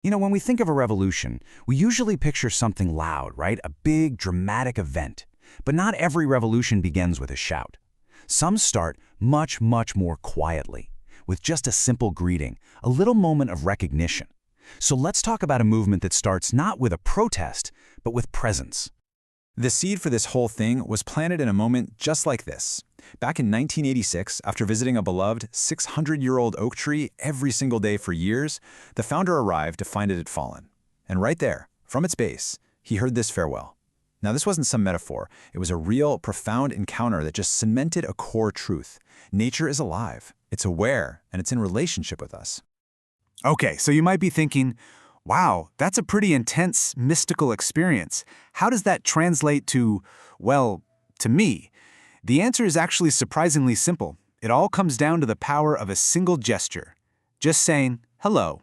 When we think of a revolution, we usually picture something loud, right? A big, dramatic event. But not every revolution begins with a shout. Some start much, much more quietly, with just a simple greeting, a little moment of recognition. So let's talk about a movement that starts not with a protest, but with presence. The seed for this whole thing was planted in a moment just like this. Back in 1986, after visiting a beloved 600-year-old oak tree every single day for years, the founder arrived to find it had fallen. And right there, from its base, he heard this farewell. Now, this wasn't some metaphor. It was a real, profound encounter that just cemented a core truth. Nature is alive, it's aware, and it's in relationship with us. Okay, so you might be thinking, wow, that's a pretty intense, mystical experience. How does that translate to, well, to me? The answer is actually surprisingly simple. It all comes down to the power of a single gesture. Just saying, hello.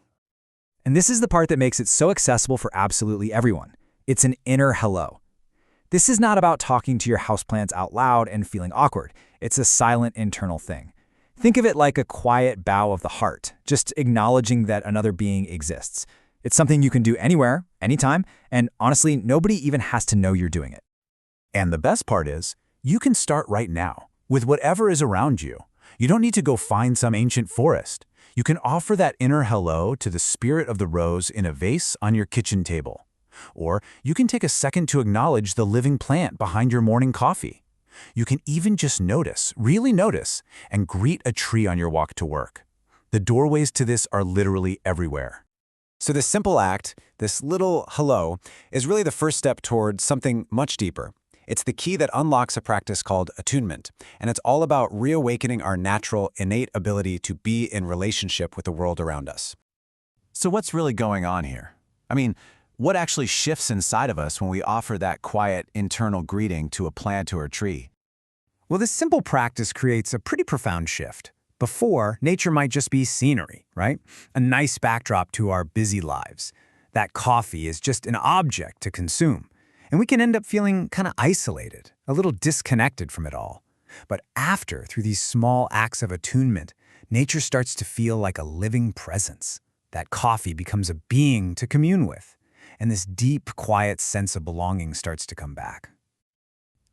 And this is the part that makes it so accessible for absolutely everyone. It's an inner hello. This is not about talking to your houseplants out loud and feeling awkward. It's a silent internal thing. Think of it like a quiet bow of the heart, just acknowledging that another being exists. It's something you can do anywhere, anytime, and honestly, nobody even has to know you're doing it. And the best part is, you can start right now, with whatever is around you. You don't need to go find some ancient forest. You can offer that inner hello to the spirit of the rose in a vase on your kitchen table. Or you can take a second to acknowledge the living plant behind your morning coffee. You can even just notice, really notice, and greet a tree on your walk to work. The doorways to this are literally everywhere. So this simple act, this little hello, is really the first step toward something much deeper. It's the key that unlocks a practice called attunement, and it's all about reawakening our natural, innate ability to be in relationship with the world around us. So what's really going on here? I mean, what actually shifts inside of us when we offer that quiet, internal greeting to a plant or a tree? Well, this simple practice creates a pretty profound shift. Before, nature might just be scenery, right? A nice backdrop to our busy lives. That coffee is just an object to consume. And we can end up feeling kind of isolated, a little disconnected from it all. But after, through these small acts of attunement, nature starts to feel like a living presence. That coffee becomes a being to commune with. And this deep, quiet sense of belonging starts to come back.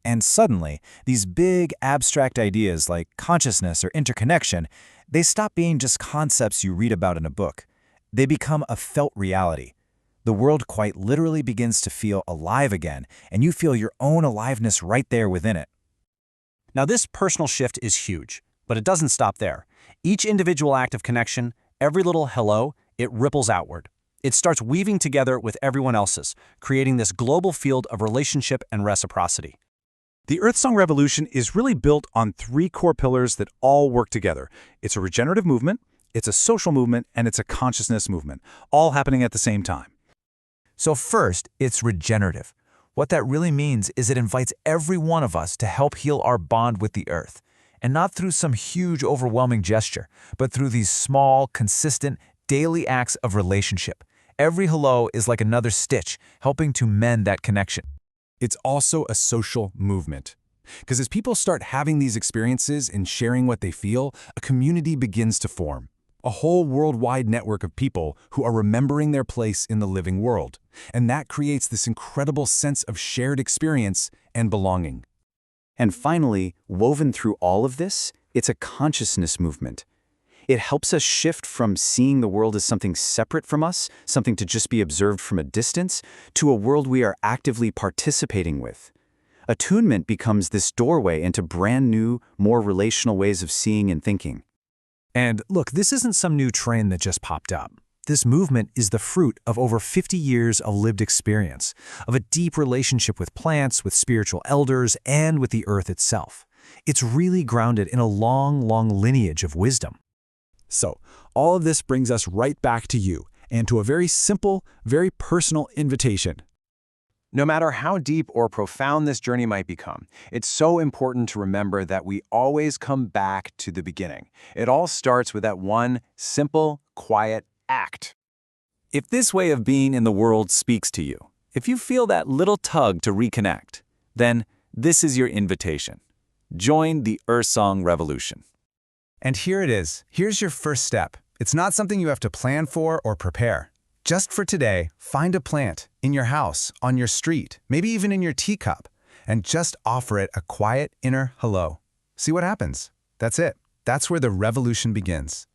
And suddenly, these big, abstract ideas like consciousness or interconnection, they stop being just concepts you read about in a book. They become a felt reality. The world quite literally begins to feel alive again, and you feel your own aliveness right there within it. Now, this personal shift is huge, but it doesn't stop there. Each individual act of connection, every little hello, it ripples outward. It starts weaving together with everyone else's, creating this global field of relationship and reciprocity. The EarthSong Revolution is really built on three core pillars that all work together. It's a regenerative movement, it's a social movement, and it's a consciousness movement, all happening at the same time. So first, it's regenerative. What that really means is it invites every one of us to help heal our bond with the earth, and not through some huge, overwhelming gesture, but through these small, consistent, daily acts of relationship. Every hello is like another stitch, helping to mend that connection. It's also a social movement. Because as people start having these experiences and sharing what they feel, a community begins to form. A whole worldwide network of people who are remembering their place in the living world. And that creates this incredible sense of shared experience and belonging. And finally, woven through all of this, it's a consciousness movement. It helps us shift from seeing the world as something separate from us, something to just be observed from a distance, to a world we are actively participating with. Attunement becomes this doorway into brand new, more relational ways of seeing and thinking. And look, this isn't some new trend that just popped up. This movement is the fruit of over 50 years of lived experience, of a deep relationship with plants, with spiritual elders, and with the earth itself. It's really grounded in a long, long lineage of wisdom. So, all of this brings us right back to you, and to a very simple, very personal invitation. No matter how deep or profound this journey might become, it's so important to remember that we always come back to the beginning. It all starts with that one simple, quiet act. If this way of being in the world speaks to you, if you feel that little tug to reconnect, then this is your invitation. Join the EarthSong Revolution. And here it is. Here's your first step. It's not something you have to plan for or prepare. Just for today, find a plant in your house, on your street, maybe even in your teacup, and just offer it a quiet inner hello. See what happens. That's it. That's where the revolution begins.